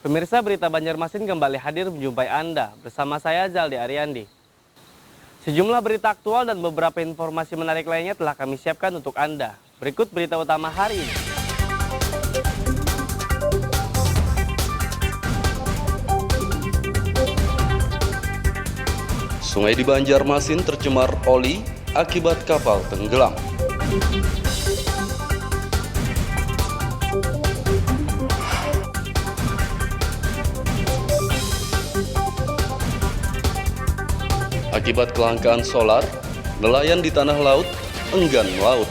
Pemirsa, berita Banjarmasin kembali hadir menjumpai Anda bersama saya Zaldi Ariandi. Sejumlah berita aktual dan beberapa informasi menarik lainnya telah kami siapkan untuk Anda. Berikut berita utama hari ini. Sungai di Banjarmasin tercemar oli akibat kapal tenggelam. Akibat kelangkaan solar, nelayan di tanah laut enggan melaut.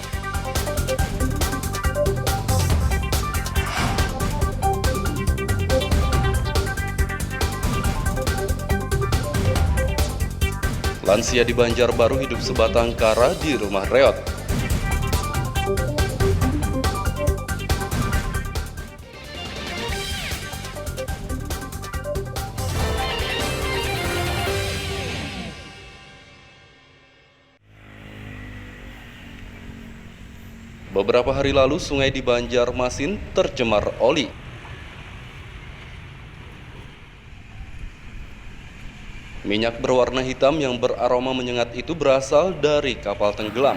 Lansia di Banjarbaru hidup sebatang kara di rumah reot. Beberapa hari lalu, sungai di Banjarmasin tercemar oli. Minyak berwarna hitam yang beraroma menyengat itu berasal dari kapal tenggelam.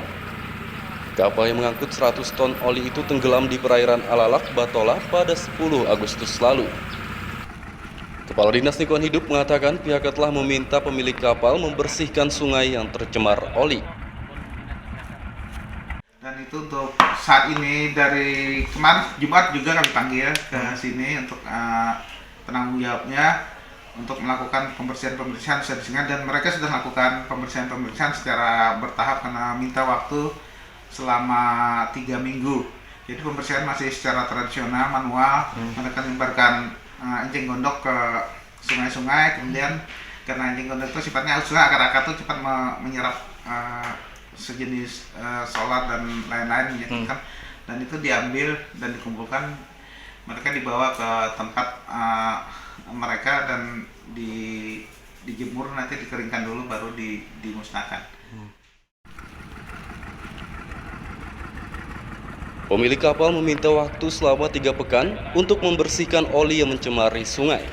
Kapal yang mengangkut 100 ton oli itu tenggelam di perairan Alalak, Batola pada 10 Agustus lalu. Kepala Dinas Lingkungan Hidup mengatakan pihaknya telah meminta pemilik kapal membersihkan sungai yang tercemar oli. Dan itu untuk saat ini dari kemarin Jumat juga kami panggil ke sini untuk penanggung jawabnya untuk melakukan pembersihan dan mereka sudah melakukan pembersihan secara bertahap karena minta waktu selama 3 minggu. Jadi pembersihan masih secara tradisional manual, mereka menyebarkan anjing gondok ke sungai-sungai, kemudian karena anjing gondok itu sifatnya akar-akar itu cepat menyerap sejenis solar dan lain-lain kan, dan itu diambil dan dikumpulkan, mereka dibawa ke tempat mereka dan dijemur, nanti dikeringkan dulu baru dimusnahkan. Pemilik kapal meminta waktu selama 3 pekan untuk membersihkan oli yang mencemari sungai.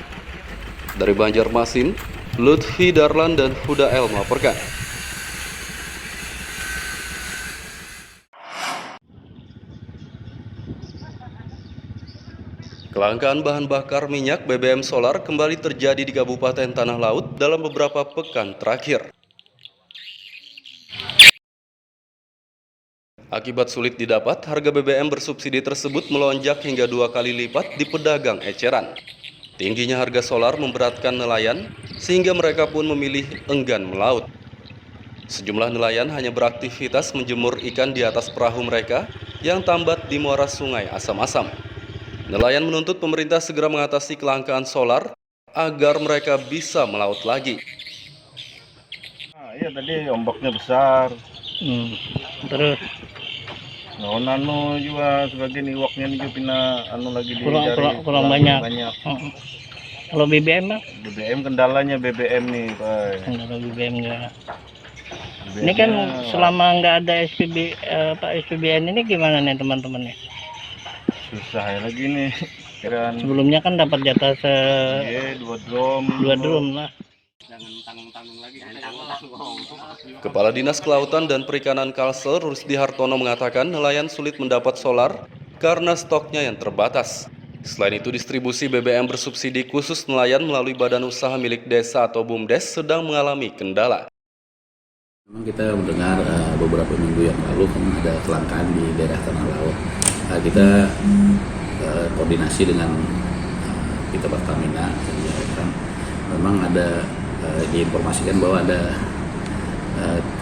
Dari Banjarmasin, Lutfi Darlan dan Huda El melaporkan. Kelangkaan bahan bakar minyak BBM solar kembali terjadi di Kabupaten Tanah Laut dalam beberapa pekan terakhir. Akibat sulit didapat, harga BBM bersubsidi tersebut melonjak hingga 2 kali lipat di pedagang eceran. Tingginya harga solar memberatkan nelayan, sehingga mereka pun memilih enggan melaut. Sejumlah nelayan hanya beraktivitas menjemur ikan di atas perahu mereka yang tambat di muara sungai Asam-Asam. Nelayan menuntut pemerintah segera mengatasi kelangkaan solar agar mereka bisa melaut lagi. Iya tadi ombaknya besar. Terus nano juga sebagian iwaknya juga lagi dicari kurang banyak. Kalau BBM Bang? BBM kendalanya BBM nih Pak. Kendala BBM ya. Ini kan selama nggak ada SPBN ini gimana nih teman-teman nih? Susah ya lagi nih. Sebelumnya kan dapat jatah 2 drum lah. Kepala Dinas Kelautan dan Perikanan Kalsel Rusdi Hartono mengatakan nelayan sulit mendapat solar karena stoknya yang terbatas. Selain itu, distribusi BBM bersubsidi khusus nelayan melalui badan usaha milik desa atau BUMDes sedang mengalami kendala. Memang kita mendengar beberapa minggu yang lalu ada kelangkaan di daerah Tanah Laut. Kita koordinasi dengan kita Pertamina, memang ada diinformasikan bahwa ada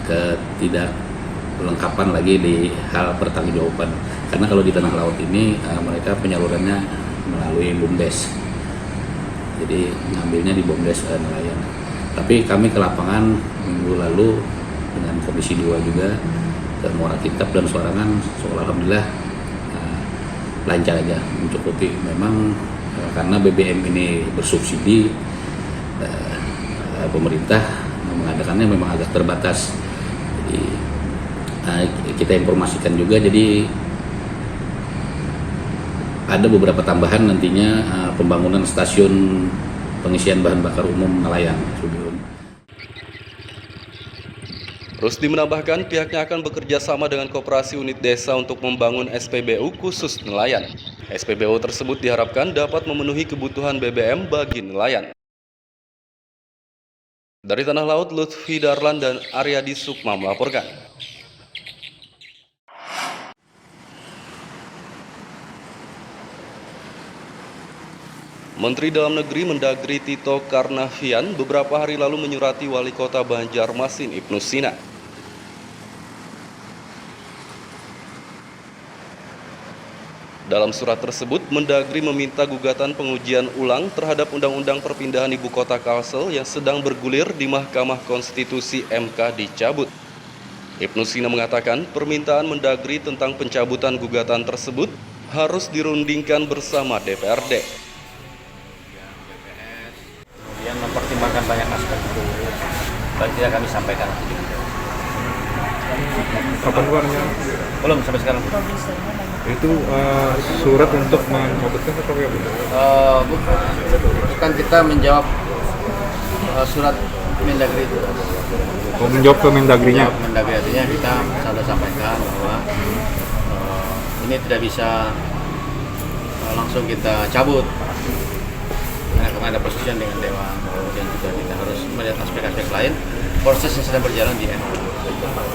ketidaklengkapan lagi di hal pertanggungjawaban. Karena kalau di Tanah Laut ini mereka penyalurannya melalui BUMDes, jadi ngambilnya di BUMDes nelayan. Tapi kami ke lapangan minggu lalu dengan Komisi 2 juga ke Muara Kitab dan Suarangan, alhamdulillah lancar aja, mencukupi. Memang karena BBM ini bersubsidi, pemerintah mengadakannya memang agak terbatas. Jadi kita informasikan juga, jadi ada beberapa tambahan nantinya pembangunan stasiun pengisian bahan bakar umum nelayan. Rusdi menambahkan pihaknya akan bekerja sama dengan koperasi unit desa untuk membangun SPBU khusus nelayan. SPBU tersebut diharapkan dapat memenuhi kebutuhan BBM bagi nelayan. Dari Tanah Laut, Lutfi Darlan dan Aryadi Sukma melaporkan. Menteri Dalam Negeri Mendagri Tito Karnavian beberapa hari lalu menyurati Wali Kota Banjarmasin Ibnu Sina. Dalam surat tersebut, Mendagri meminta gugatan pengujian ulang terhadap Undang-Undang Perpindahan Ibu Kota Kalsel yang sedang bergulir di Mahkamah Konstitusi MK dicabut. Ibnu Sina mengatakan permintaan Mendagri tentang pencabutan gugatan tersebut harus dirundingkan bersama DPRD. Kemudian mempertimbangkan banyak aspek itu, dan tidak kami sampaikan. Kapan keluarnya? Belum sampai sekarang. Itu surat untuk mencabutkan atau ya? Bukan, kita menjawab surat Mendagri itu. Oh, menjawab ke Mendagrinya? Mendagri artinya kita sudah sampaikan bahwa ini tidak bisa langsung kita cabut. Karena ada persetujuan dengan Dewan, kemudian juga kita harus melihat aspek-aspek lain. Proses yang sedang berjalan di MK.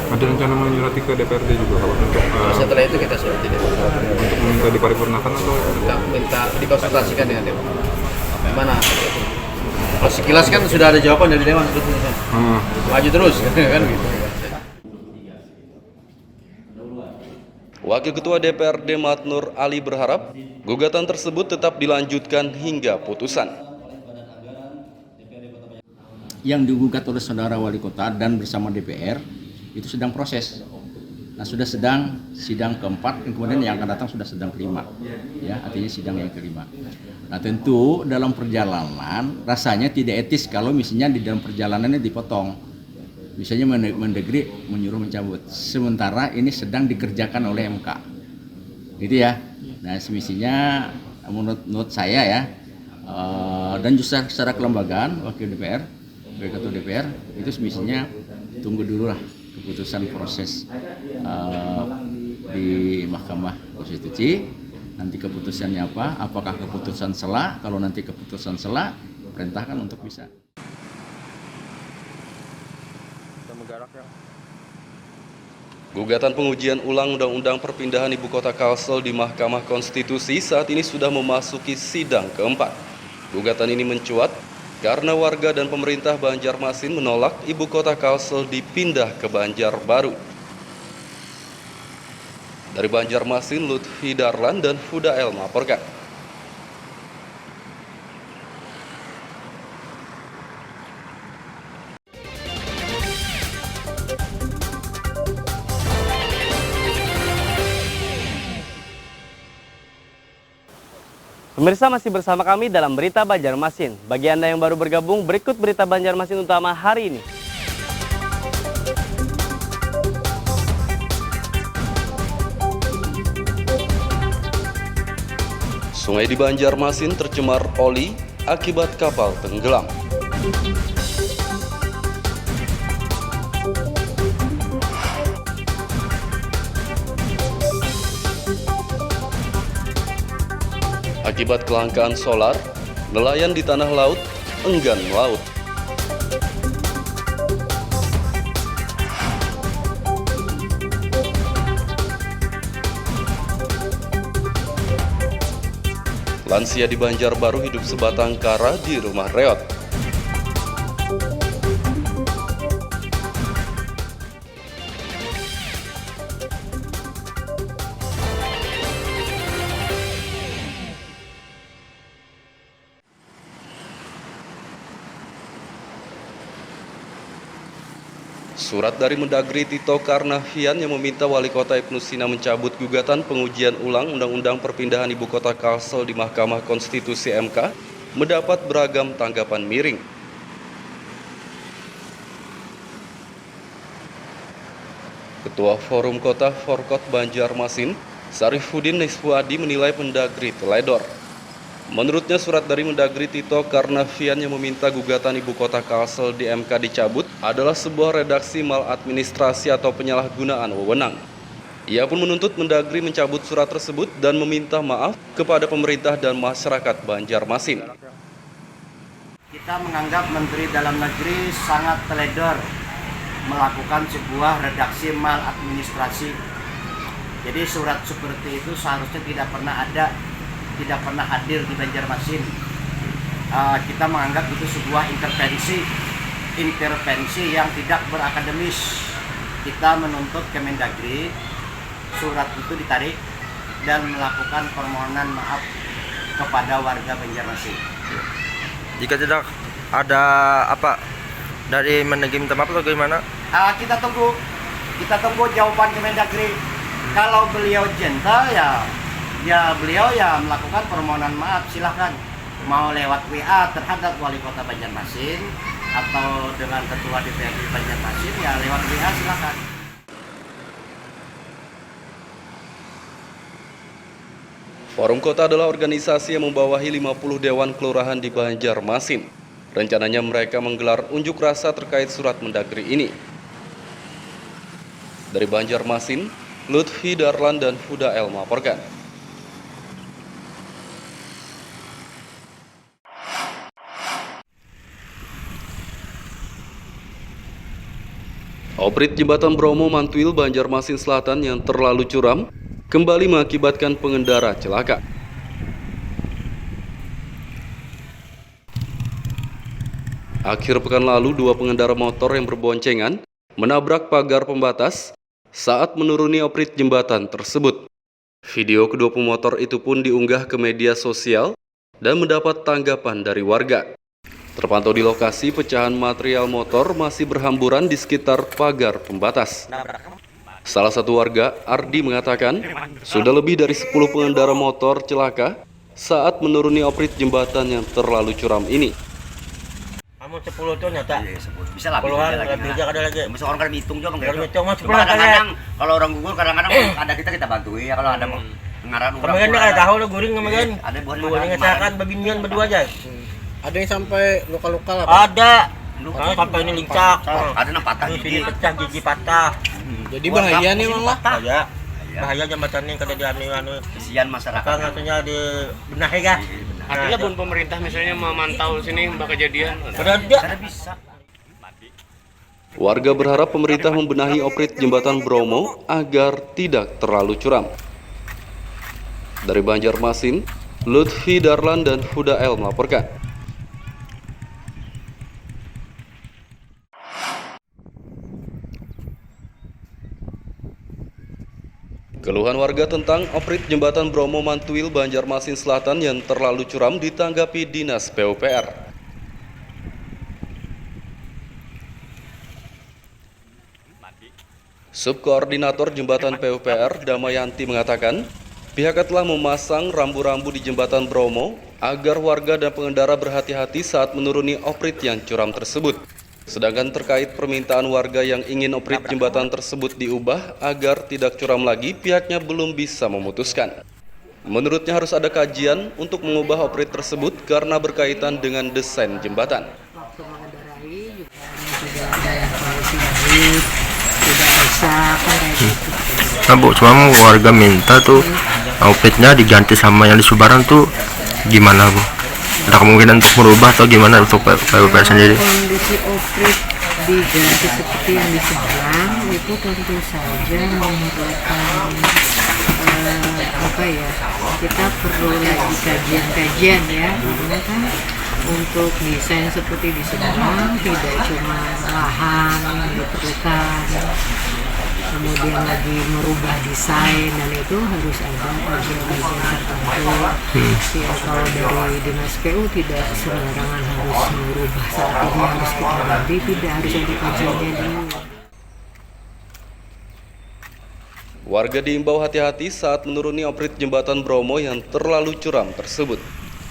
Ada rencana menyurati ke DPRD juga kalau untuk Setelah itu kita sudah tidak untuk meminta diparipurnakan atau minta dikonsultasikan dengan Dewan. Bagaimana? Kalau sekilas kan sudah ada jawaban dari Dewan sebetulnya. Maju terus kan gitu. Wakil Ketua DPRD Matnur Ali berharap gugatan tersebut tetap dilanjutkan hingga putusan. Yang digugat oleh saudara wali kota dan bersama DPR itu sedang proses. Nah, sudah sedang sidang keempat, dan kemudian yang akan datang sudah sedang kelima. Ya, artinya sidang yang kelima. Nah, tentu dalam perjalanan rasanya tidak etis kalau misalnya di dalam perjalanannya dipotong. Misalnya Mendagri menyuruh mencabut, sementara ini sedang dikerjakan oleh MK, gitu ya. Nah, semestinya menurut saya ya, dan juga secara kelembagaan wakil DPR, ketua DPR itu semestinya tunggu dulu lah keputusan proses di Mahkamah Konstitusi. Nanti keputusannya apa? Apakah keputusan sela? Kalau nanti keputusan sela, perintahkan untuk bisa. Gugatan pengujian ulang Undang-Undang Perpindahan Ibu Kota Kalsel di Mahkamah Konstitusi saat ini sudah memasuki sidang keempat. Gugatan ini mencuat karena warga dan pemerintah Banjarmasin menolak Ibu Kota Kalsel dipindah ke Banjarbaru. Dari Banjarmasin, Lutfi Darlan dan Fudael melaporkan. Pemirsa masih bersama kami dalam Berita Banjarmasin. Bagi Anda yang baru bergabung, berikut Berita Banjarmasin utama hari ini. Sungai di Banjarmasin tercemar oli akibat kapal tenggelam. Akibat kelangkaan solar, nelayan di tanah laut enggan melaut. Lansia di Banjarbaru hidup sebatang kara di rumah reot. Surat dari Mendagri Tito Karnavian yang meminta Wali Kota Ibnu Sina mencabut gugatan pengujian ulang Undang-Undang Perpindahan Ibu Kota Kalsel di Mahkamah Konstitusi MK mendapat beragam tanggapan miring. Ketua Forum Kota Forkot Banjarmasin, Sarifuddin Nisfuadi menilai Mendagri teledor. Menurutnya surat dari Mendagri Tito Karnavian yang meminta gugatan ibu kota Kalsel di MK dicabut adalah sebuah redaksi maladministrasi atau penyalahgunaan wewenang. Ia pun menuntut Mendagri mencabut surat tersebut dan meminta maaf kepada pemerintah dan masyarakat Banjarmasin. Kita menganggap Menteri Dalam Negeri sangat teledor melakukan sebuah redaksi maladministrasi. Jadi surat seperti itu seharusnya tidak pernah ada, tidak pernah hadir di Banjarmasin. Kita menganggap itu sebuah intervensi yang tidak berakademis. Kita menuntut Kemendagri surat itu ditarik dan melakukan permohonan maaf kepada warga Banjarmasin. Jika tidak ada apa dari Mendagri minta maaf atau bagaimana? Kita tunggu jawaban Kemendagri. Kalau beliau gentle ya beliau ya melakukan permohonan maaf, silahkan. Mau lewat WA terhadap wali kota Banjarmasin atau dengan ketua DPRD Banjarmasin ya lewat WA silahkan. Forum Kota adalah organisasi yang membawahi 50 dewan kelurahan di Banjarmasin. Rencananya mereka menggelar unjuk rasa terkait surat Mendagri ini. Dari Banjarmasin, Lutfi Darlan dan Huda El melaporkan. Oprit Jembatan Bromo Mantuil Banjarmasin Selatan yang terlalu curam kembali mengakibatkan pengendara celaka. Akhir pekan lalu, 2 pengendara motor yang berboncengan menabrak pagar pembatas saat menuruni oprit jembatan tersebut. Video kedua pemotor itu pun diunggah ke media sosial dan mendapat tanggapan dari warga. Terpantau di lokasi, pecahan material motor masih berhamburan di sekitar pagar pembatas. Salah satu warga, Ardi, mengatakan sudah lebih dari 10 pengendara motor celaka saat menuruni oprit jembatan yang terlalu curam ini. Kamu 10 tuh nyata? Iya, 10. Bisa lah. Puluhan lebih ada lagi. Bisa orang kan hitung juga kan. Kalau hitung mah 10 kadang-kadang kalau orang gugur kadang-kadang ada kita bantu ya kalau ada pengarah orang. Kemarin ada tahu lo guring kemarin. Ada buat mengesahkan babinian berdua aja. Ada yang sampai luka-luka lah. Ada. Sampai ini lincak. Ada yang patah gigi pecah, gigi patah. Jadi bahaya nih Mang lah. Bahaya jembatan ini kada dianu. Kesian masyarakat. Katanya dibenahi kah? Artinya pun pemerintah misalnya memantau sini mbak kejadian. Kada bisa. Warga berharap pemerintah membenahi oprit jembatan Bromo agar tidak terlalu curam. Dari Banjarmasin, Lutfi Darlan dan Huda El melaporkan. Keluhan warga tentang oprit jembatan Bromo Mantuil Banjarmasin Selatan yang terlalu curam ditanggapi Dinas PUPR. Subkoordinator Jembatan PUPR Damayanti mengatakan, pihaknya telah memasang rambu-rambu di jembatan Bromo agar warga dan pengendara berhati-hati saat menuruni oprit yang curam tersebut. Sedangkan terkait permintaan warga yang ingin oprit jembatan tersebut diubah agar tidak curam lagi, pihaknya belum bisa memutuskan. Menurutnya harus ada kajian untuk mengubah oprit tersebut karena berkaitan dengan desain jembatan. Waktu mengendarai juga ada yang polisi baik, tidak bisa kayak gitu. Nah Bu, cuma warga minta tuh opritnya diganti sama yang di Subaran tuh gimana Bu? Ada kemungkinan untuk merubah atau gimana untuk PUPR sendiri? Kondisi oprit diganti seperti yang di seberang itu tentu saja memerlukan kita perlu lagi kajian ya, karena kan untuk desain seperti di seberang tidak cuma lahan yang diperlukan, kemudian lagi merubah desain dan itu harus ada kajian-kajian tertentu. Ya, kalau dari Dinas PU tidak sembarangan harus merubah saat ini harus kita ganti, tidak harus ada kajiannya dulu. Warga diimbau hati-hati saat menuruni oprit jembatan Bromo yang terlalu curam tersebut.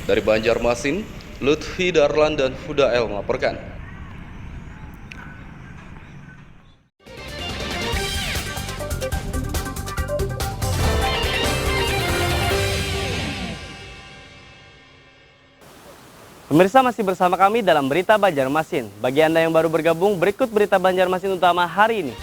Dari Banjarmasin, Lutfi Darlan dan Huda El melaporkan. Pemirsa, masih bersama kami dalam Berita Banjarmasin. Bagi Anda yang baru bergabung, berikut Berita Banjarmasin utama hari ini.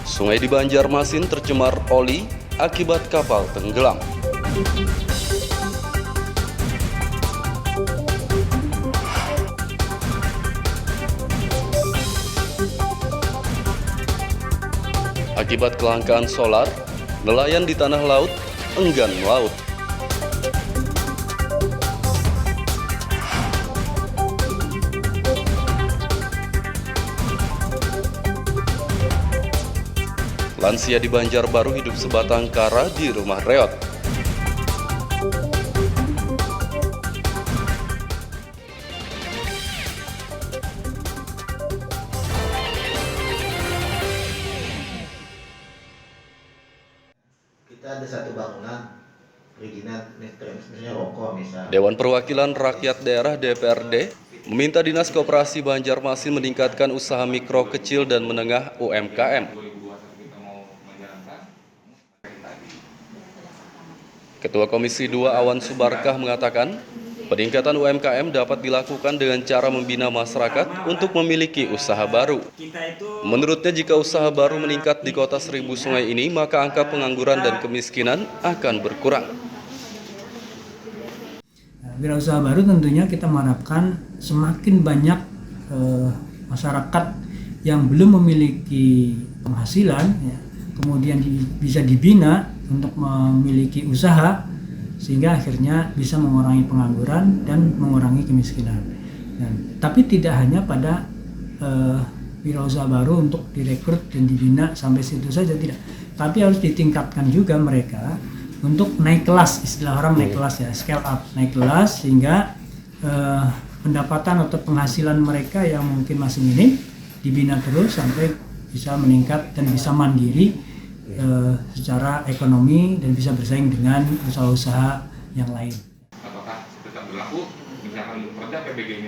Sungai di Banjarmasin tercemar oli akibat kapal tenggelam. Akibat kelangkaan solar, nelayan di tanah laut enggan melaut. Lansia di Banjarbaru hidup sebatang kara di rumah reot. Kita ada satu bangunan perizinan misalnya rokok misalnya. Dewan Perwakilan Rakyat Daerah DPRD meminta Dinas Koperasi Banjarmasin meningkatkan usaha mikro, kecil, dan menengah UMKM. Ketua Komisi 2 Awan Subarkah mengatakan, peningkatan UMKM dapat dilakukan dengan cara membina masyarakat untuk memiliki usaha baru. Menurutnya, jika usaha baru meningkat di kota 1000 sungai ini, maka angka pengangguran dan kemiskinan akan berkurang. Wirausaha baru tentunya kita mengharapkan semakin banyak masyarakat yang belum memiliki penghasilan, ya, kemudian bisa dibina untuk memiliki usaha, sehingga akhirnya bisa mengurangi pengangguran dan mengurangi kemiskinan. Tapi tidak hanya pada wirausaha baru untuk direkrut dan dibina sampai situ saja, tidak. Tapi harus ditingkatkan juga mereka untuk naik kelas, istilah orang naik kelas ya, scale up, naik kelas, sehingga pendapatan atau penghasilan mereka yang mungkin masih minim dibina terus sampai bisa meningkat dan bisa mandiri secara ekonomi dan bisa bersaing dengan usaha-usaha yang lain.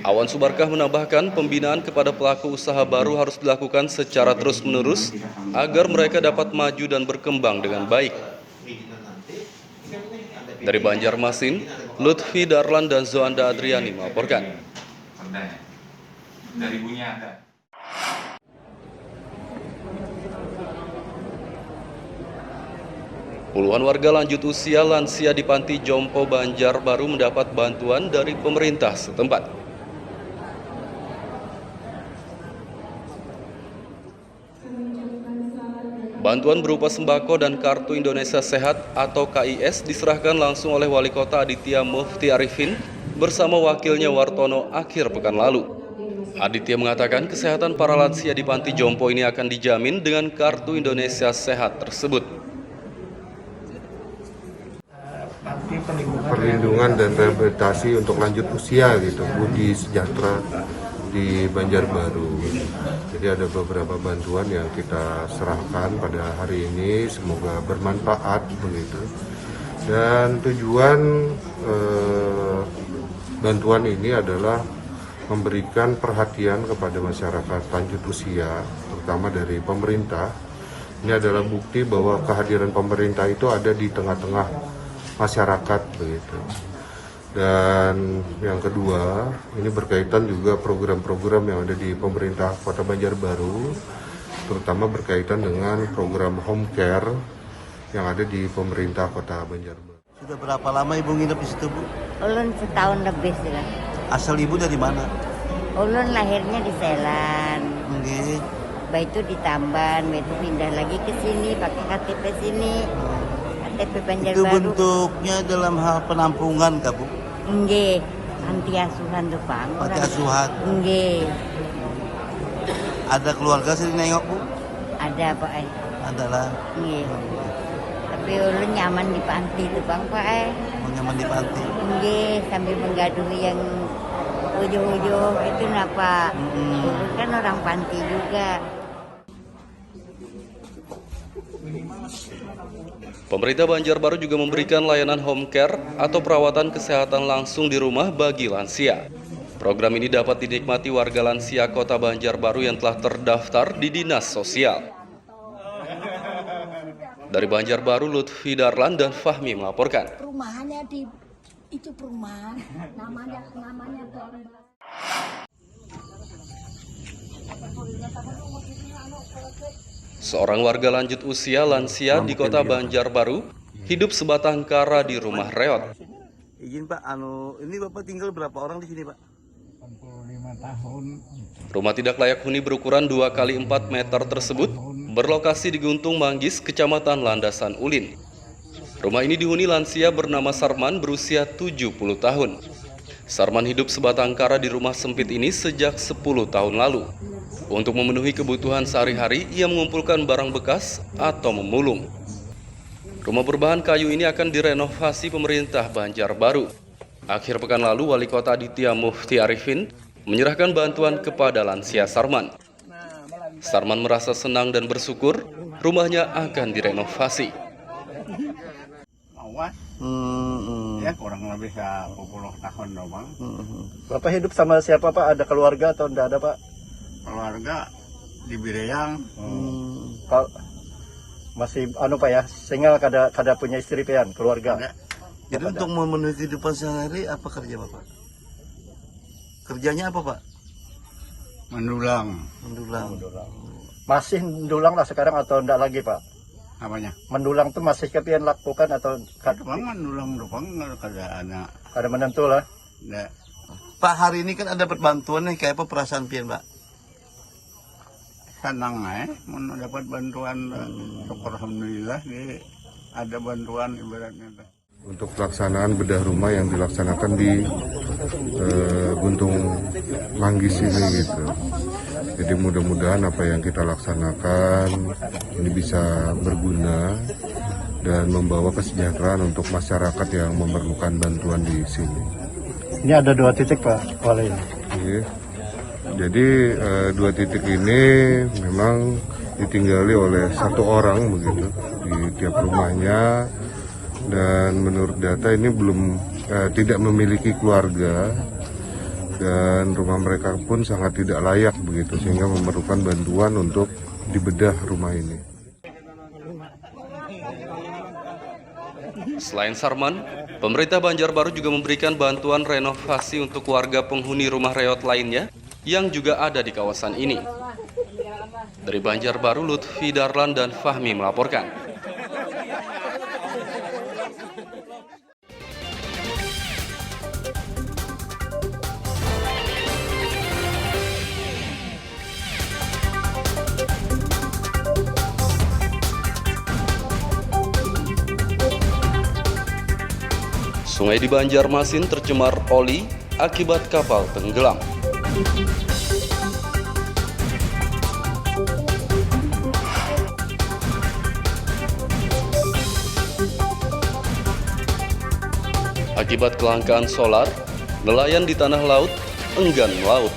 Awan Subarkah menambahkan, pembinaan kepada pelaku usaha baru harus dilakukan secara terus-menerus agar mereka dapat maju dan berkembang dengan baik. Dari Banjarmasin, Lutfi Darlan dan Zoanda Adriani melaporkan. Dari bunyi Anda. Puluhan warga lanjut usia lansia di Panti Jompo Banjarbaru mendapat bantuan dari pemerintah setempat. Bantuan berupa sembako dan Kartu Indonesia Sehat atau KIS diserahkan langsung oleh Wali Kota Aditya Mufti Arifin bersama wakilnya Wartono akhir pekan lalu. Aditya mengatakan kesehatan para lansia di Panti Jompo ini akan dijamin dengan Kartu Indonesia Sehat tersebut. Perlindungan dan rehabilitasi untuk lanjut usia gitu, Budi Sejahtera di Banjarbaru. Jadi ada beberapa bantuan yang kita serahkan pada hari ini, semoga bermanfaat begitu. Dan tujuan bantuan ini adalah memberikan perhatian kepada masyarakat lanjut usia, terutama dari pemerintah. Ini adalah bukti bahwa kehadiran pemerintah itu ada di tengah-tengah masyarakat begitu. Dan yang kedua, ini berkaitan juga program-program yang ada di pemerintah Kota Banjarbaru, terutama berkaitan dengan program home care yang ada di pemerintah Kota Banjarbaru. Sudah berapa lama Ibu nginep di situ, Bu? Ulun setahun lebih sudah. Asal Ibu dari mana? Ulun lahirnya di Selan. Nggih. Baik itu di Tamban, itu pindah lagi ke sini pakai KTP sini. KTP Banjarbaru. Itu bentuknya dalam hal penampungan, Kak, Bu? Nggih, anti asuhan tuh, Bang. Anti asuhan. Nggih. Ada keluarga sering nengok, Bu? Ada, Pak. Ada lah. Nggih. Tapi ulun nyaman di panti tuh, Bang, Pak. Nyaman di panti. Nggih, sambil menggaduhi yang ujung-ujung itu napa. Ulun kan orang panti juga. Pemerintah Banjarbaru juga memberikan layanan home care atau perawatan kesehatan langsung di rumah bagi lansia. Program ini dapat dinikmati warga lansia Kota Banjarbaru yang telah terdaftar di Dinas Sosial. Dari Banjarbaru, Lutfi Darlan dan Fahmi melaporkan. Perumahannya di itu perumahan namanya Seorang warga lanjut usia lansia di kota Banjarbaru hidup sebatang kara di rumah reot. Izin Pak, ini Bapak tinggal berapa orang di sini Pak? 45 tahun. Rumah tidak layak huni berukuran 2 x 4 meter tersebut berlokasi di Guntung Manggis, Kecamatan Landasan Ulin. Rumah ini dihuni lansia bernama Sarman berusia 70 tahun. Sarman hidup sebatang kara di rumah sempit ini sejak 10 tahun lalu. Untuk memenuhi kebutuhan sehari-hari, ia mengumpulkan barang bekas atau memulung. Rumah berbahan kayu ini akan direnovasi pemerintah Banjarbaru. Akhir pekan lalu, Wali Kota Aditya Mufti Arifin menyerahkan bantuan kepada lansia Sarman. Sarman merasa senang dan bersyukur rumahnya akan direnovasi. Ya kurang lebih 10 tahun doang. Bapak hidup sama siapa Pak? Ada keluarga atau enggak ada Pak? Keluarga di Bireyang. Masih Pak ya, single kada punya istri pian, keluarga. Jadi untuk memenuhi kehidupan sehari-hari apa kerja Bapak? Kerjanya apa Pak? Mendulang. Masih mendulang lah sekarang atau enggak lagi Pak? Apanya? Mendulang tuh masih kepian lakukan atau mendulang doang kada ada. Kada menentu lah. Enggak. Pak, hari ini kan ada dapat bantuan nih, kayak apa perasaan pian Pak? Senang mau dapat bantuan. Syukur alhamdulillah ada bantuan ibaratnya. Untuk pelaksanaan bedah rumah yang dilaksanakan di Guntung Manggis ini gitu. Jadi mudah-mudahan apa yang kita laksanakan ini bisa berguna dan membawa kesejahteraan untuk masyarakat yang memerlukan bantuan di sini. Ini ada 2 titik Pak Wali. Iya. Jadi 2 titik ini memang ditinggali oleh 1 orang begitu di tiap rumahnya. Dan menurut data ini tidak memiliki keluarga dan rumah mereka pun sangat tidak layak begitu sehingga memerlukan bantuan untuk dibedah rumah ini. Selain Sarman, pemerintah Banjarbaru juga memberikan bantuan renovasi untuk warga penghuni rumah reot lainnya yang juga ada di kawasan ini. Dari Banjarbaru, Lutfi Darlan dan Fahmi melaporkan. Sungai di Banjarmasin tercemar oli akibat kapal tenggelam. Akibat kelangkaan solar, nelayan di tanah laut enggan melaut.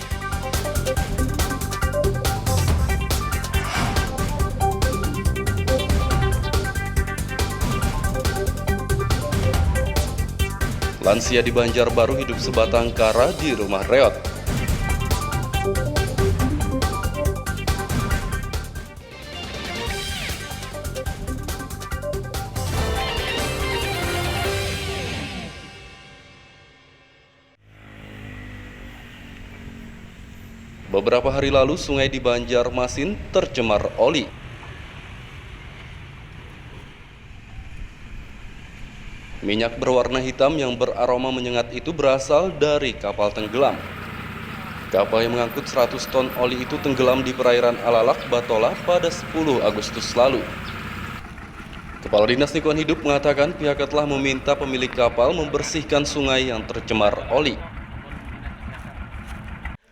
Lansia di Banjarbaru hidup sebatang kara di rumah reot. Beberapa hari lalu, sungai di Banjarmasin tercemar oli. Minyak berwarna hitam yang beraroma menyengat itu berasal dari kapal tenggelam. Kapal yang mengangkut 100 ton oli itu tenggelam di perairan Alalak, Batola pada 10 Agustus lalu. Kepala Dinas Lingkungan Hidup mengatakan pihaknya telah meminta pemilik kapal membersihkan sungai yang tercemar oli.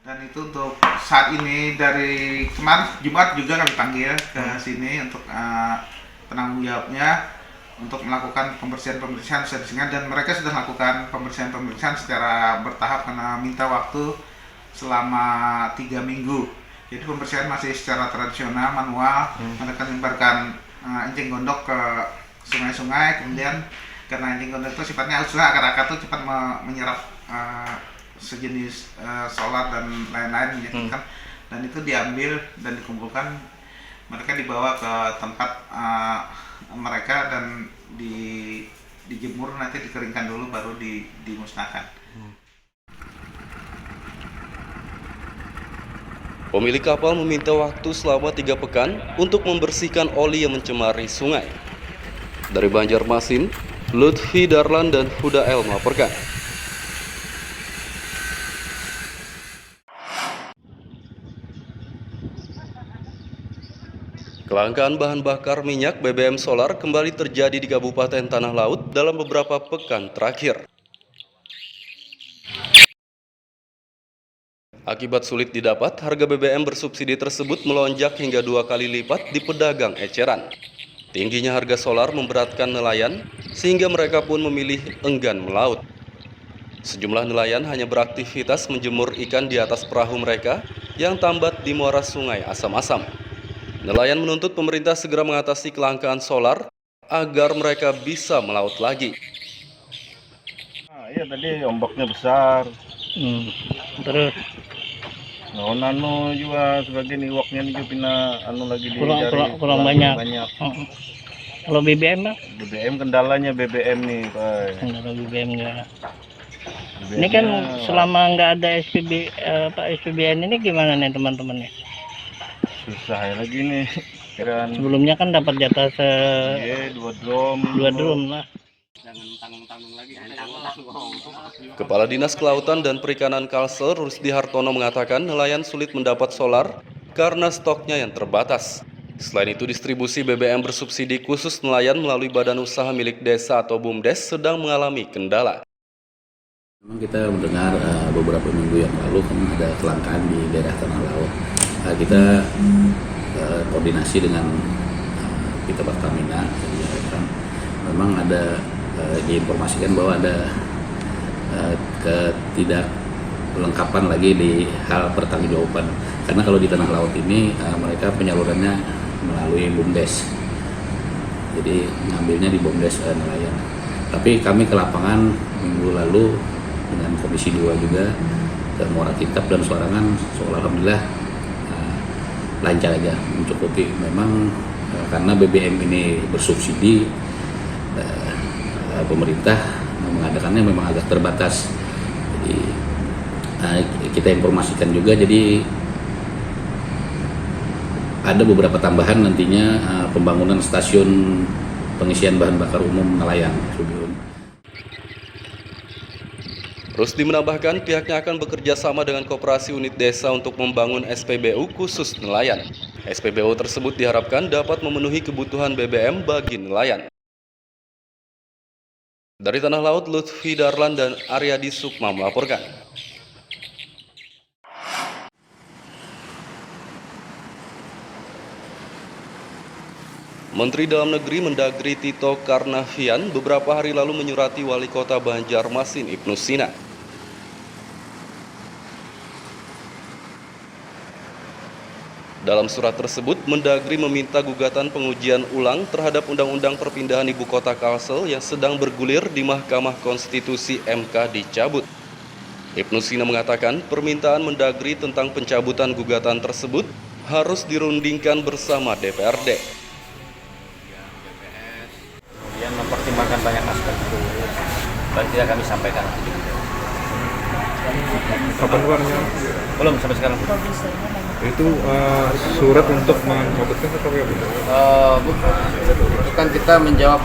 Dan itu untuk saat ini dari kemarin Jumat juga kami panggil ke sini untuk penanggung jawabnya untuk melakukan pembersihan dan mereka sudah melakukan pembersihan secara bertahap karena minta waktu selama 3 minggu. Jadi pembersihan masih secara tradisional, manual, mereka menyebarkan enceng gondok ke sungai-sungai, kemudian karena enceng gondok itu sifatnya akar-akar itu cepat menyerap sejenis solar dan lain-lain menyakitkan, dan itu diambil dan dikumpulkan, mereka dibawa ke tempat mereka dan dijemur, nanti dikeringkan dulu baru dimusnahkan. Pemilik kapal meminta waktu selama 3 pekan untuk membersihkan oli yang mencemari sungai. Dari Banjarmasin, Lutfi Darlan dan Huda El melaporkan. Kelangkaan bahan bakar minyak BBM solar kembali terjadi di Kabupaten Tanah Laut dalam beberapa pekan terakhir. Akibat sulit didapat, harga BBM bersubsidi tersebut melonjak hingga 2 kali lipat di pedagang eceran. Tingginya harga solar memberatkan nelayan, sehingga mereka pun memilih enggan melaut. Sejumlah nelayan hanya beraktivitas menjemur ikan di atas perahu mereka yang tambat di muara sungai Asam-Asam. Nelayan menuntut pemerintah segera mengatasi kelangkaan solar agar mereka bisa melaut lagi. Iya tadi ombaknya besar. Terus nano juga sebagian iwaknya juga pina lagi dicari kurang banyak. Kalau BBM Pak? BBM kendalanya BBM nih Pak. Kendala BBM ya. Ini kan selama nggak ada SPBN ini gimana nih teman-teman nih? Susah ya lagi nih. Sebelumnya kan dapat jatah 2 drum lah. Kepala Dinas Kelautan dan Perikanan Kalsel Rusdi Hartono mengatakan nelayan sulit mendapat solar karena stoknya yang terbatas. Selain itu, distribusi BBM bersubsidi khusus nelayan melalui badan usaha milik desa atau BUMDes sedang mengalami kendala. Memang kita mendengar beberapa minggu yang lalu kan ada kelangkaan di daerah Tanah Laut. Kita koordinasi dengan kita Pertamina, memang ada diinformasikan bahwa ada ketidaklengkapan lagi di hal pertanggungjawaban. Karena kalau di Tanah Laut ini mereka penyalurannya melalui BUMDes, jadi ngambilnya di BUMDes nelayan. Tapi kami ke lapangan minggu lalu dengan Komisi 2 juga ke Muara Tintap dan Suarangan, alhamdulillah lancar aja, mencukupi. Memang karena BBM ini bersubsidi, pemerintah mengadakannya memang agak terbatas. Jadi kita informasikan juga, jadi ada beberapa tambahan nantinya pembangunan stasiun pengisian bahan bakar umum nelayan. Rusdi menambahkan pihaknya akan bekerja sama dengan koperasi unit desa untuk membangun SPBU khusus nelayan. SPBU tersebut diharapkan dapat memenuhi kebutuhan BBM bagi nelayan. Dari Tanah Laut, Lutfi Darlan dan Aryadi Sukma melaporkan. Menteri Dalam Negeri Mendagri Tito Karnavian beberapa hari lalu menyurati Wali Kota Banjarmasin Ibnu Sina. Dalam surat tersebut, Mendagri meminta gugatan pengujian ulang terhadap Undang-Undang Perpindahan Ibu Kota Kalsel yang sedang bergulir di Mahkamah Konstitusi MK dicabut. Ibnu Sina mengatakan permintaan Mendagri tentang pencabutan gugatan tersebut harus dirundingkan bersama DPRD. Kemudian mempertimbangkan banyak aspek itu, dan tidak kami sampaikan. Kapan keluarnya? Belum sampai sekarang. Itu surat untuk mencabutkan atau ya? Itu kan kita menjawab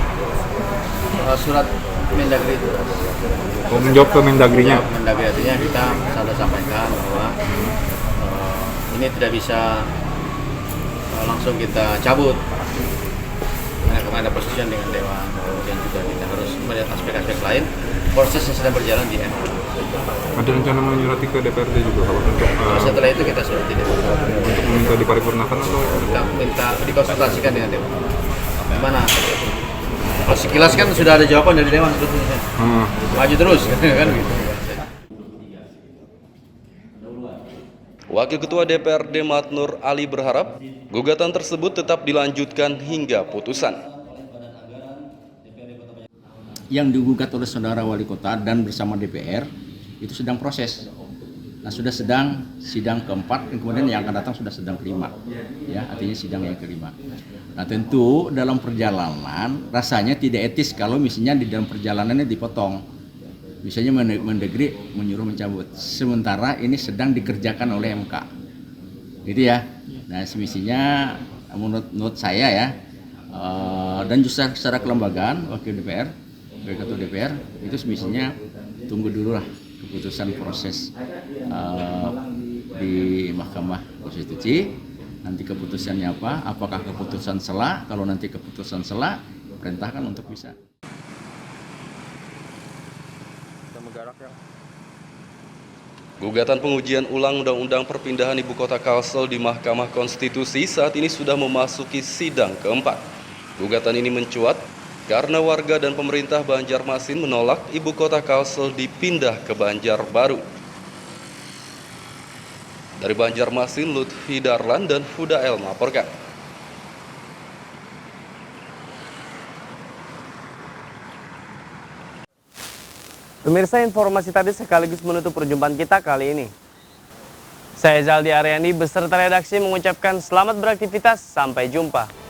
surat Mendagri itu. Oh, menjawab ke Mendagrinya? Mendagri artinya kita selalu sampaikan bahwa ini tidak bisa langsung kita cabut. Karena kemarin ada persetujuan dengan Dewan, kemudian juga kita harus melihat aspek-aspek lain. Prosesnya sedang berjalan di MK. Ada rencana menyurati ke DPRD juga kalau untuk setelah itu kita surat tidak untuk meminta diparipurnakan atau minta dikonsultasikan dengan Dewan. Gimana? Kalau sekilas kan sudah ada jawaban dari Dewan sebetulnya. Maju terus kan gitu. Wakil Ketua DPRD Matnur Ali berharap gugatan tersebut tetap dilanjutkan hingga putusan. Yang digugat oleh saudara wali kota dan bersama DPR itu sedang proses. Nah, sudah sedang sidang keempat, kemudian yang akan datang sudah sedang kelima, ya, artinya sidang yang kelima. Nah, tentu dalam perjalanan rasanya tidak etis kalau misalnya di dalam perjalanannya dipotong, misalnya Mendagri menyuruh mencabut, sementara ini sedang dikerjakan oleh MK, gitu ya. Nah, semestinya menurut saya ya, dan juga secara kelembagaan wakil DPR, ketua DPR itu semestinya tunggu dulu lah keputusan proses di Mahkamah Konstitusi. Nanti keputusannya apa? Apakah keputusan sela? Kalau nanti keputusan sela, perintahkan untuk bisa. Gugatan pengujian ulang Undang-Undang Perpindahan Ibu Kota Kalsel di Mahkamah Konstitusi saat ini sudah memasuki sidang keempat. Gugatan ini mencuat karena warga dan pemerintah Banjarmasin menolak Ibu Kota Kalsel dipindah ke Banjarbaru. Dari Banjarmasin, Lutfi Darlan dan Hudael melaporkan. Pemirsa, informasi tadi sekaligus menutup perjumpaan kita kali ini. Saya Zaldi Aryandi beserta redaksi mengucapkan selamat beraktivitas, sampai jumpa.